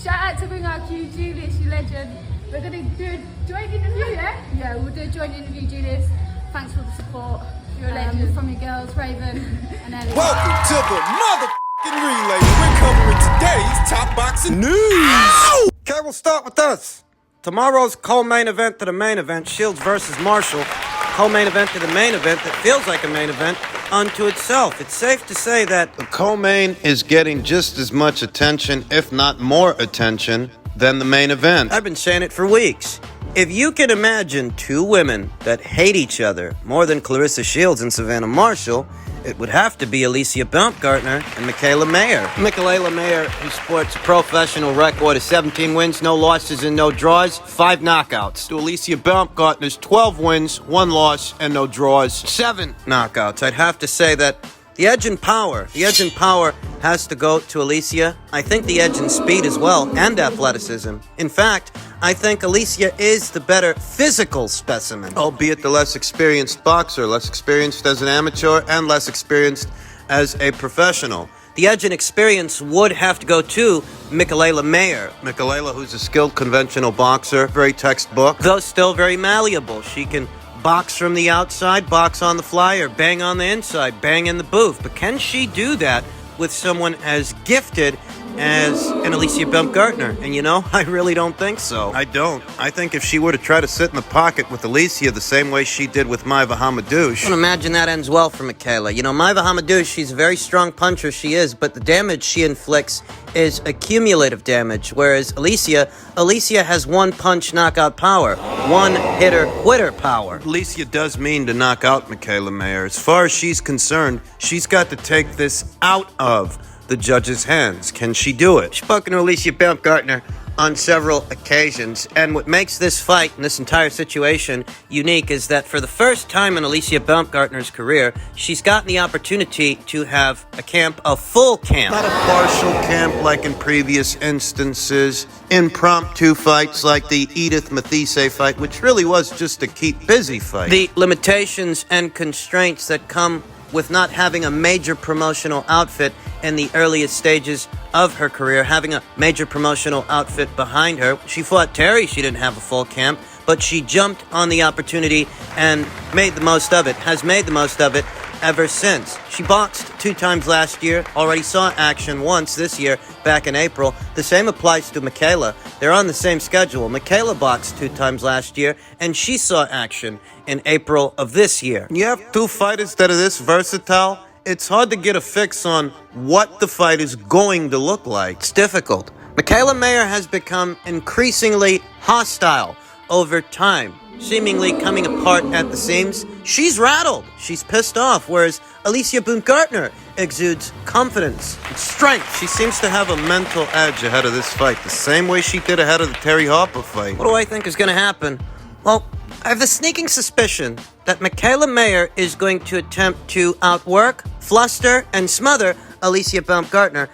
Shout out to Ring RQ, Julius, you legend. We're going to do a joint interview, yeah? Yeah, we'll do a joint interview, Julius. Thanks for the support. You're a legend. From your girls, Raven and Ellie. Welcome to the motherfucking relay. We're covering today's top boxing news. Ow! Okay, we'll start with this. Tomorrow's co-main event to the main event, Shields versus Marshall. Co-main event to the main event that feels like a main event unto itself. It's safe to say that The co-main is getting just as much attention, if not more attention, than the main event. I've been saying it for weeks. If you can imagine two women that hate each other more than Clarissa Shields and Savannah Marshall, it would have to be Alicia Baumgardner and Michaela Mayer. Michaela Mayer, who sports a professional record of 17 wins, no losses, and no draws, 5 knockouts. To Alicia Baumgartner's 12 wins, 1 loss, and no draws. 7 knockouts. I'd have to say that the edge in power has to go to Alicia. I think the edge in speed as well, and athleticism. In fact, I think Alicia is the better physical specimen. Albeit the less experienced boxer, less experienced as an amateur, and less experienced as a professional. The edge in experience would have to go to Michaela Mayer. Michaela, who's a skilled conventional boxer, very textbook. Though still very malleable. She can box from the outside, box on the fly, or bang on the inside, bang in the booth. But can she do that with someone as gifted as an Alicia Baumgardner? And you know, I really don't think so. I don't. I think if she were to try to sit in the pocket with Alicia the same way she did with Maiva I Hamadouche. don't imagine that ends well for Michaela. You know, Maiva Hamadouche, she's a very strong puncher, she is, but the damage she inflicts is accumulative damage, whereas Alicia has one punch knockout power, one hitter quitter power. Alicia does mean to knock out Michaela Mayer. As far as she's concerned, she's got to take this out of the judge's hands. Can she do it? I've spoken to Alicia Baumgardner on several occasions, and what makes this fight and this entire situation unique is that for the first time in Alicia Baumgardner's career, she's gotten the opportunity to have a camp, a full camp. Not a partial camp like in previous instances. Impromptu fights like the Edith Matisse fight, which really was just a keep busy fight. The limitations and constraints that come with not having a major promotional outfit in the earliest stages of her career, having a major promotional outfit behind her. She fought Terry, she didn't have a full camp, but she jumped on the opportunity and made the most of it, has made the most of it ever since. She boxed 2 times last year, already saw action once this year, back in April. The same applies to Michaela. They're on the same schedule. Michaela boxed 2 times last year, and she saw action in April of this year. You have 2 fighters that are this versatile. It's hard to get a fix on what the fight is going to look like. It's difficult. Michaela Mayer has become increasingly hostile over time, seemingly coming apart at the seams. She's rattled. She's pissed off, whereas Alicia Baumgardner exudes confidence and strength. She seems to have a mental edge ahead of this fight, the same way she did ahead of the Terry Harper fight. What do I think is going to happen? Well, I have the sneaking suspicion that Michaela Mayer is going to attempt to outwork, fluster, and smother Alicia Baumgardner.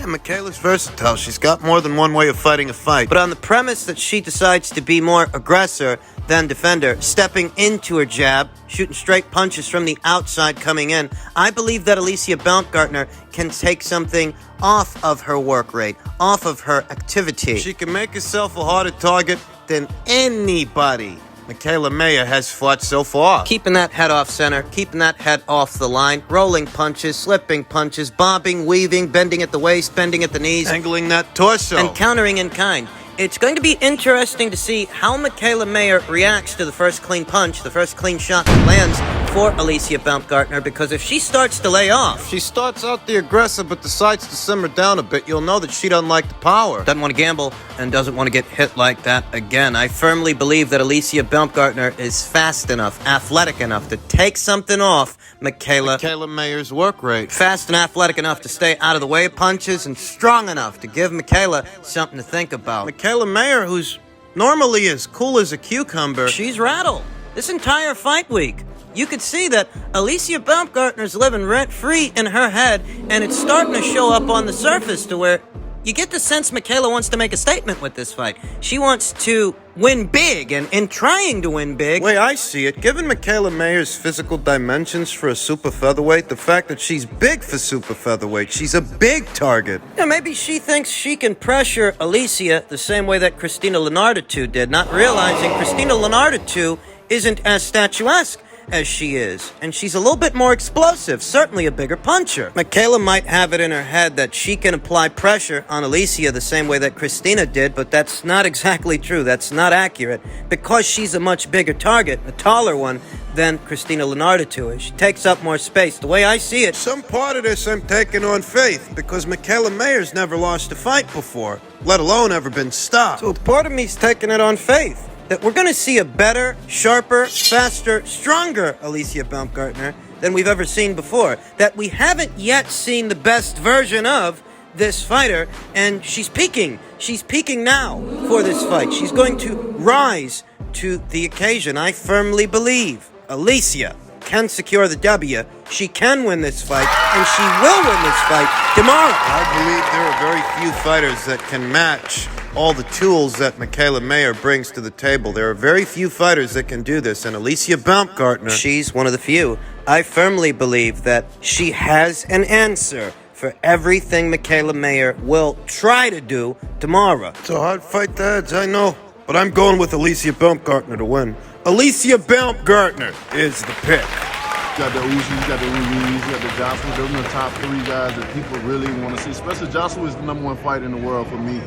Michaela's versatile. She's got more than one way of fighting a fight. But on the premise that she decides to be more aggressor than defender, stepping into her jab, shooting straight punches from the outside coming in, I believe that Alicia Baumgardner can take something off of her work rate, off of her activity. She can make herself a harder target than anybody Michaela Mayer has fought so far. Keeping that head off center, keeping that head off the line, rolling punches, slipping punches, bobbing, weaving, bending at the waist, bending at the knees, Angling that torso. and countering in kind. It's going to be interesting to see how Michaela Mayer reacts to the first clean punch, the first clean shot that lands for Alicia Baumgardner, because if she starts to lay off, She starts out the aggressive but decides to simmer down a bit. You'll know that she doesn't like the power. doesn't want to gamble, and doesn't want to get hit like that again. I firmly believe that Alicia Baumgardner is fast enough, athletic enough to take something off Michaela Mayer's work rate. fast and athletic enough to stay out of the way of punches, and strong enough to give Michaela something to think about. Michaela Mayer, who's normally as cool as a cucumber, She's rattled. This entire fight week, you could see that Alicia Baumgardner's living rent-free in her head, and it's starting to show up on the surface to where You get the sense Michaela wants to make a statement with this fight. She wants to win big, and in trying to win big... The way I see it, given Michaela Mayer's physical dimensions for a super featherweight, the fact that she's big for super featherweight, she's a big target. Yeah, maybe she thinks she can pressure Alicia the same way that Christina Lenardatu did, not realizing Christina Lenardatu isn't as statuesque as she is, and she's a little bit more explosive, certainly a bigger puncher. Michaela might have it in her head that she can apply pressure on Alicia the same way that Christina did, but that's not exactly true. That's not accurate, because she's a much bigger target, a taller one, than Christina Lenardatu is. She takes up more space. The way I see it... Some part of this I'm taking on faith, because Michaela Mayer's never lost a fight before, let alone ever been stopped. So part of me's taking it on faith that we're going to see a better, sharper, faster, stronger Alicia Baumgardner than we've ever seen before. That we haven't yet seen the best version of this fighter, and she's peaking. She's peaking now for this fight. She's going to rise to the occasion. I firmly believe Alicia can secure the W. She can win this fight, and she will win this fight tomorrow. I believe there are very few fighters that can match all the tools that Michaela Mayer brings to the table. There are very few fighters that can do this, and Alicia Baumgardner... She's one of the few. I firmly believe that she has an answer for everything Michaela Mayer will try to do tomorrow. It's a hard fight to edge, I know, but I'm going with Alicia Baumgardner to win. Alicia Baumgardner is the pick. You got the Usyk, you got the Ruiz, you got the Joshua. Those are the top three guys that people really want to see. Especially Joshua is the #1 fight in the world for me.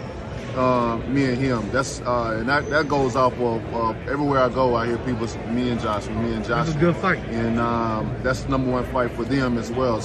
Me and him. That's and that goes off of everywhere I go. I hear people say, me and Joshua. That's a good fight. And that's the #1 fight for them as well.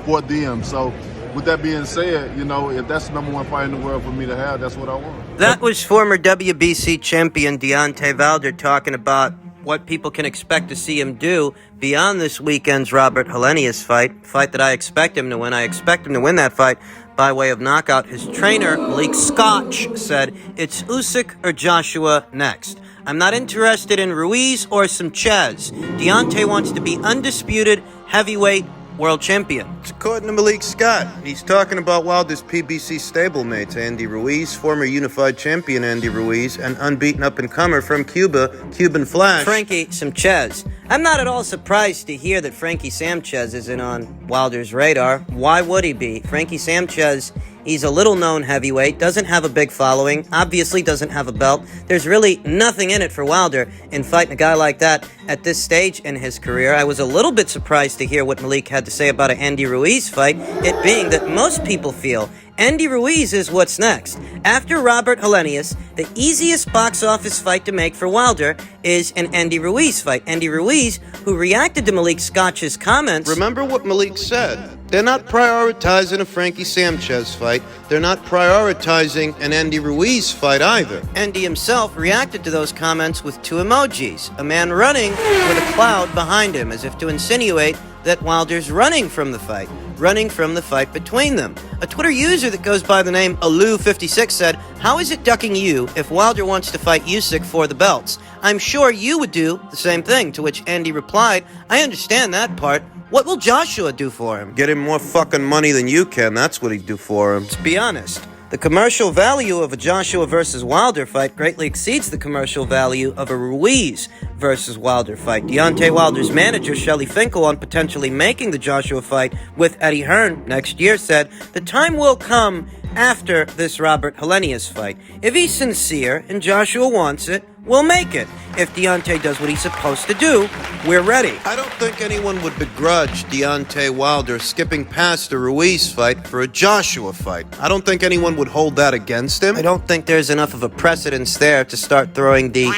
For them. So with that being said, you know, if that's the #1 fight in the world for me to have, that's what I want. That was former WBC champion Deontay Wilder talking about what people can expect to see him do beyond this weekend's Robert Helenius fight that I expect him to win. I expect him to win that fight by way of knockout. His trainer, Malik Scotch, said it's Usyk or Joshua next. I'm not interested in Ruiz or some Chez. Deontay wants to be undisputed heavyweight world champion. It's according to Malik Scott. He's talking about Wilder's PBC stablemates, Andy Ruiz, former unified champion Andy Ruiz, and unbeaten up-and-comer from Cuba, Cuban Flash. Frankie Sanchez. I'm not at all surprised to hear that Frankie Sanchez isn't on Wilder's radar. Why would he be? Frankie Sanchez, he's a little-known heavyweight, doesn't have a big following, obviously doesn't have a belt. There's really nothing in it for Wilder in fighting a guy like that at this stage in his career. I was a little bit surprised to hear what Malik had to say about an Andy Ruiz fight, it being that most people feel Andy Ruiz is what's next. After Robert Helenius, the easiest box office fight to make for Wilder is an Andy Ruiz fight. Andy Ruiz, who reacted to Malik Scotch's comments... Remember what Malik said. They're not prioritizing a Frankie Sanchez fight. They're not prioritizing an Andy Ruiz fight either. Andy himself reacted to those comments with 2 emojis. A man running with a cloud behind him, as if to insinuate that Wilder's running from the fight between them. A Twitter user that goes by the name Alu56 said, how is it ducking you if Wilder wants to fight Usyk for the belts? I'm sure you would do the same thing, to which Andy replied, I understand that part. What will Joshua do for him? Get him more fucking money than you can, that's what he'd do for him. Let's be honest. The commercial value of a Joshua versus Wilder fight greatly exceeds the commercial value of a Ruiz versus Wilder fight. Deontay Wilder's manager, Shelley Finkel, on potentially making the Joshua fight with Eddie Hearn next year, said, the time will come after this Robert Helenius fight. If he's sincere and Joshua wants it, we'll make it. If Deontay does what he's supposed to do, we're ready. I don't think anyone would begrudge Deontay Wilder skipping past a Ruiz fight for a Joshua fight. I don't think anyone would hold that against him. I don't think there's enough of a precedence there to start throwing the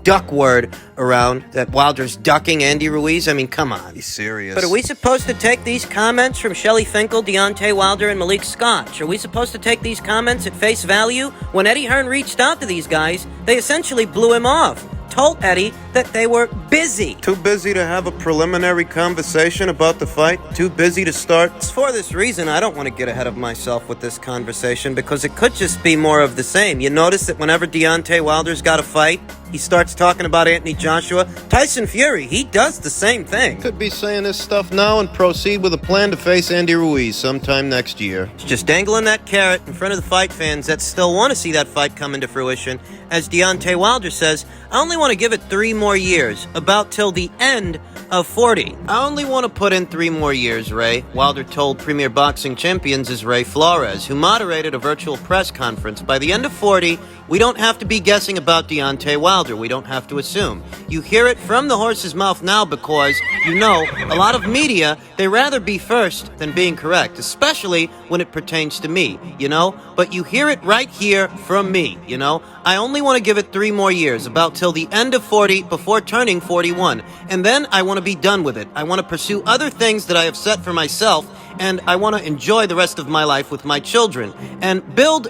duck word around that Wilder's ducking Andy Ruiz. I mean, come on. He's serious. But are we supposed to take these comments from Shelley Finkel, Deontay Wilder, and Malik Scotch? Are we supposed to take these comments at face value? When Eddie Hearn reached out to these guys, they essentially blew him off. Told Eddie that that they were busy. Too busy to have a preliminary conversation about the fight? Too busy to start? It's for this reason I don't want to get ahead of myself with this conversation, because it could just be more of the same. You notice that whenever Deontay Wilder's got a fight, he starts talking about Anthony Joshua. Tyson Fury, he does the same thing. Could be saying this stuff now and proceed with a plan to face Andy Ruiz sometime next year. It's just dangling that carrot in front of the fight fans that still want to see that fight come into fruition. As Deontay Wilder says, I only want to give it 3 more years, about till the end of 40. I only want to put in 3 more years, Ray, Wilder told Premier Boxing Champions' Ray Flores, who moderated a virtual press conference. By the end of 40, we don't have to be guessing about Deontay Wilder. We don't have to assume. You hear it from the horse's mouth now because, you know, a lot of media, they rather be first than being correct, especially when it pertains to me, you know? But you hear it right here from me, you know? I only want to give it 3 more years, about till the end of 40, before turning 41. And then I want to be done with it. I want to pursue other things that I have set for myself, and I want to enjoy the rest of my life with my children and build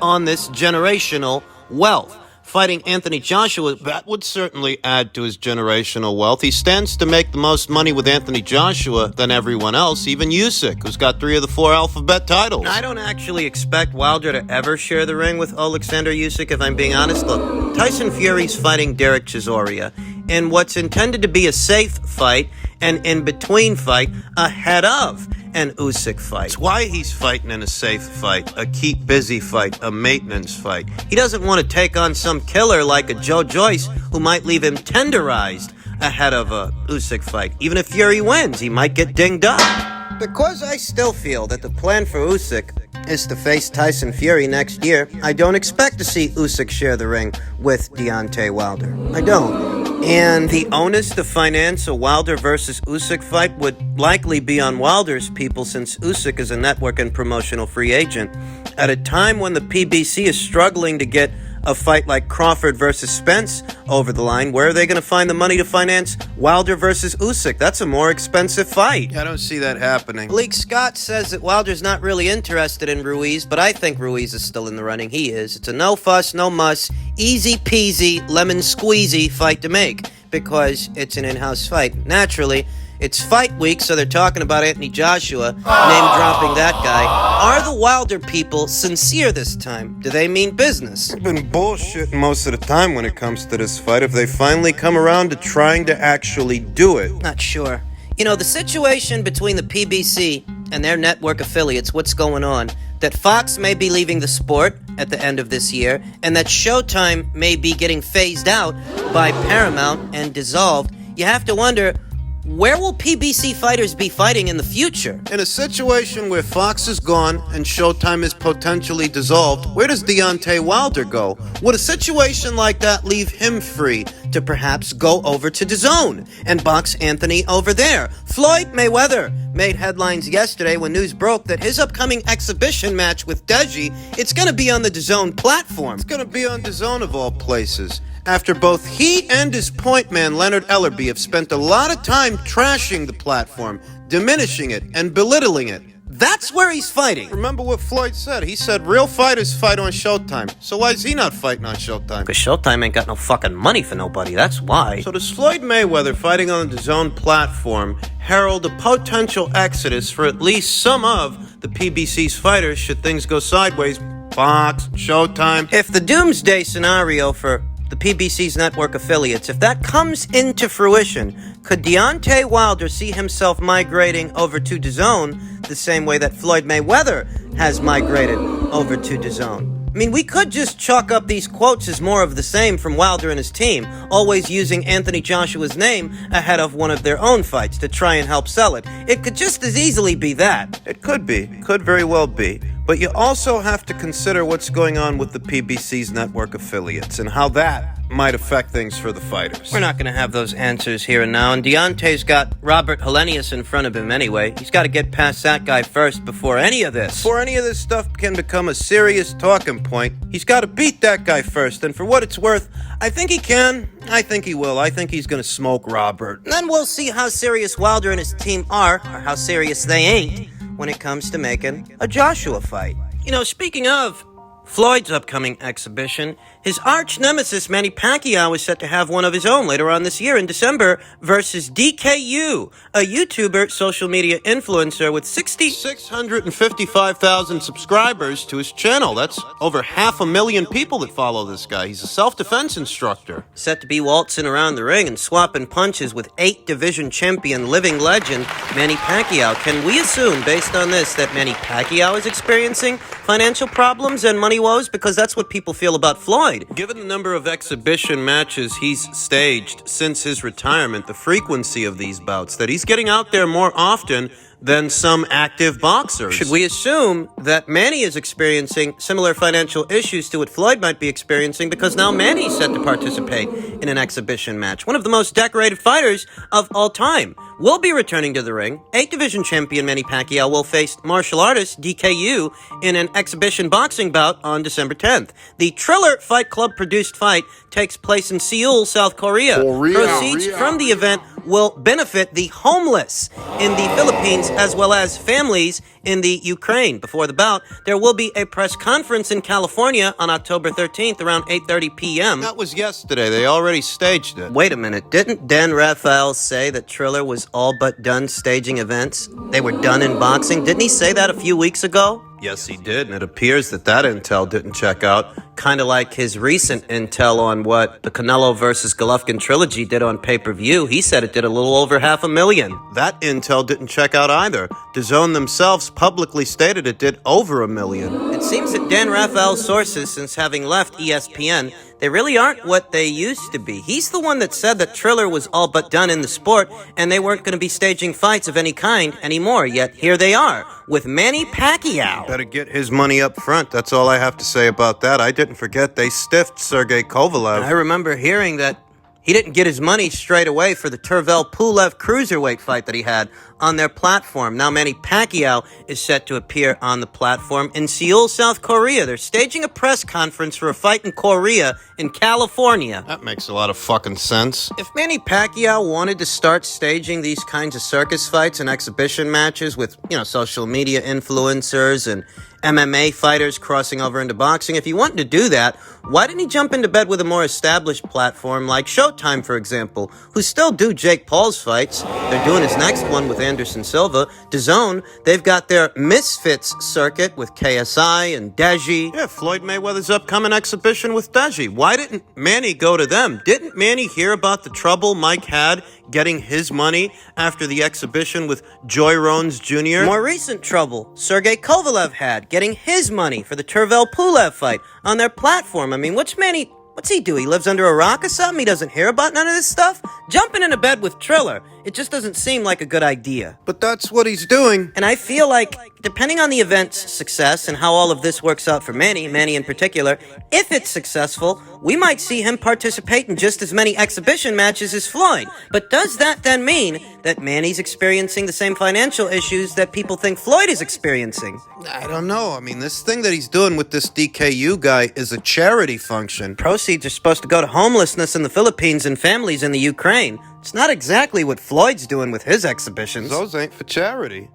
on this generational wealth. Fighting Anthony Joshua, that would certainly add to his generational wealth. He stands to make the most money with Anthony Joshua than everyone else, even Usyk, who's got 3 of the 4 alphabet titles. I don't actually expect Wilder to ever share the ring with Alexander Usyk, if I'm being honest. Look, Tyson Fury's fighting Derek Chisora in what's intended to be a safe fight, an in-between fight ahead of an Usyk fight. It's why he's fighting in a safe fight, a keep busy fight, a maintenance fight. He doesn't want to take on some killer like a Joe Joyce who might leave him tenderized ahead of a Usyk fight. Even if Fury wins, he might get dinged up. Because I still feel that the plan for Usyk is to face Tyson Fury next year, I don't expect to see Usyk share the ring with Deontay Wilder. I don't. And the onus to finance a Wilder versus Usyk fight would likely be on Wilder's people, since Usyk is a network and promotional free agent. At a time when the PBC is struggling to get a fight like Crawford versus Spence over the line, where are they going to find the money to finance Wilder versus Usyk? That's a more expensive fight. I don't see that happening. Malik Scott says that Wilder's not really interested in Ruiz, but I think Ruiz is still in the running. He is. It's a no fuss, no muss, easy peasy, lemon squeezy fight to make, because it's an in-house fight. Naturally, it's fight week, so they're talking about Anthony Joshua, name-dropping that guy. Are the Wilder people sincere this time? Do they mean business? They've been bullshitting most of the time when it comes to this fight. If they finally come around to trying to actually do it. Not sure. You know, the situation between the PBC and their network affiliates, what's going on? That Fox may be leaving the sport at the end of this year, and that Showtime may be getting phased out by Paramount and dissolved. You have to wonder, where will PBC fighters be fighting in the future? In a situation where Fox is gone and Showtime is potentially dissolved, where does Deontay Wilder go? Would a situation like that leave him free To perhaps go over to DAZN and box Anthony over there? Floyd Mayweather made headlines yesterday when news broke that his upcoming exhibition match with Deji, it's going to be on the DAZN platform. It's going to be on DAZN of all places. After both he and his point man, Leonard Ellerby, have spent a lot of time trashing the platform, diminishing it, and belittling it. That's where he's fighting. Remember what Floyd said. He said real fighters fight on Showtime. So why is he not fighting on Showtime? Because Showtime ain't got no fucking money for nobody, that's why. So does Floyd Mayweather fighting on the DAZN platform herald a potential exodus for at least some of the PBC's fighters should things go sideways? Fox, Showtime. If the doomsday scenario for the PBC's network affiliates, if that comes into fruition, could Deontay Wilder see himself migrating over to DAZN the same way that Floyd Mayweather has migrated over to DAZN? I mean, we could just chalk up these quotes as more of the same from Wilder and his team, always using Anthony Joshua's name ahead of one of their own fights to try and help sell it. It could just as easily be that. It could be. Could very well be. But you also have to consider what's going on with the PBC's network affiliates and how that might affect things for the fighters. We're not going to have those answers here and now, and Deontay's got Robert Helenius in front of him anyway. He's got to get past that guy first before any of this. Before any of this stuff can become a serious talking point, he's got to beat that guy first, and for what it's worth, I think he can. I think he will. I think he's going to smoke Robert. And then we'll see how serious Wilder and his team are, or how serious they ain't, when it comes to making a Joshua fight. You know, speaking of Floyd's upcoming exhibition, his arch nemesis Manny Pacquiao is set to have one of his own later on this year in December versus DKU, a YouTuber, social media influencer with 655,000 subscribers to his channel. That's over 500,000 people that follow this guy. He's a self-defense instructor. set to be waltzing around the ring and swapping punches with 8 division champion living legend Manny Pacquiao. Can we assume, based on this, that Manny Pacquiao is experiencing financial problems and money woes? Because that's what people feel about Floyd. Given the number of exhibition matches he's staged since his retirement, the frequency of these bouts, that he's getting out there more often than some active boxers. Should we assume that Manny is experiencing similar financial issues to what Floyd might be experiencing because now Manny's set to participate in an exhibition match? One of the most decorated fighters of all time will be returning to the ring. 8 division champion Manny Pacquiao will face martial artist DKU in an exhibition boxing bout on December 10th. The Triller Fight Club produced fight takes place in Seoul, South Korea. Proceeds from the event will benefit the homeless in the Philippines as well as families in the Ukraine. Before the bout, there will be a press conference in California on October 13th around 8:30 p.m. That was yesterday. They already staged it. Wait a minute. Didn't Dan Raphael say that Triller was all but done staging events? They were done in boxing? Didn't he say that a few weeks ago? Yes, he did, and it appears that intel didn't check out. Kind of like his recent intel on what the Canelo versus Golovkin trilogy did on pay-per-view. He said it did a little over 500,000. That intel didn't check out either. DAZN themselves publicly stated it did over 1 million. It seems that Dan Raphael's sources, since having left ESPN, they really aren't what they used to be. He's the one that said that Triller was all but done in the sport and they weren't going to be staging fights of any kind anymore. Yet here they are with Manny Pacquiao. Better get his money up front. That's all I have to say about that. I didn't forget they stiffed Sergey Kovalev. I remember hearing that he didn't get his money straight away for the Tervel-Pulev cruiserweight fight that he had on their platform. Now Manny Pacquiao is set to appear on the platform in Seoul, South Korea. They're staging a press conference for a fight in Korea in California. That makes a lot of fucking sense. If Manny Pacquiao wanted to start staging these kinds of circus fights and exhibition matches with, social media influencers and MMA fighters crossing over into boxing, if he wanted to do that, why didn't he jump into bed with a more established platform like Showtime, for example, who still do Jake Paul's fights? They're doing his next one with Anderson Silva. DAZN, they've got their Misfits circuit with KSI and Deji. Yeah, Floyd Mayweather's upcoming exhibition with Deji. Why didn't Manny go to them? Didn't Manny hear about the trouble Mike had getting his money after the exhibition with Joy Rones Jr.? More recent trouble Sergey Kovalev had getting his money for the Tervel-Pulev fight on their platform. I mean, what's he do? He lives under a rock or something? He doesn't hear about none of this stuff? Jumping into bed with Triller, it just doesn't seem like a good idea. But that's what he's doing. And I feel like, depending on the event's success and how all of this works out for Manny in particular, if it's successful, we might see him participate in just as many exhibition matches as Floyd. But does that then mean that Manny's experiencing the same financial issues that people think Floyd is experiencing? I don't know. I mean, this thing that he's doing with this DKU guy is a charity function. Proceeds are supposed to go to homelessness in the Philippines and families in the Ukraine. It's not exactly what Floyd's doing with his exhibitions. Those ain't for charity.